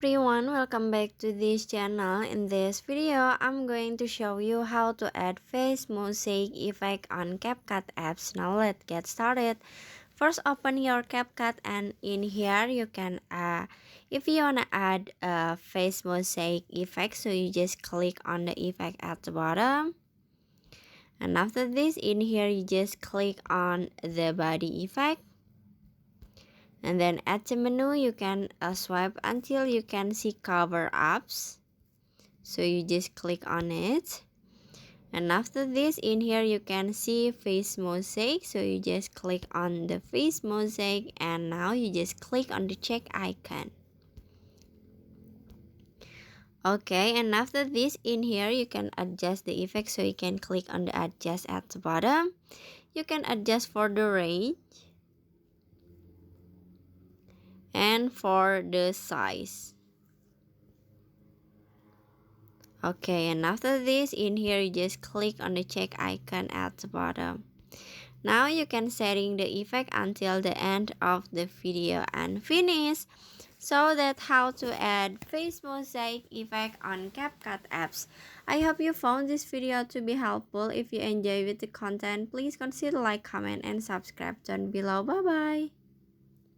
everyone, welcome back to this channel. In this video, I'm going to show you how to add face mosaic effect on CapCut apps. Now let's get started. First, open your CapCut and in here you can if you wanna add a face mosaic effect, so you just click on the effect at the bottom. And after this, in here you just click on the body effect. And then at the menu, you can swipe until you can see cover apps. So you just click on it. And after this, in here you can see face mosaic. So you just click on the face mosaic and now you just click on the check icon. Okay, and after this, in here you can adjust the effect. So you can click on the adjust at the bottom. You can adjust for the range and for the size. Okay, and after this, in here you just click on the check icon at the bottom. Now you can setting the effect until the end of the video and finish. So that's how to add face mosaic effect on CapCut apps. I hope you found this video to be helpful. If you enjoy with the content, please consider like, comment, and subscribe down below. Bye bye.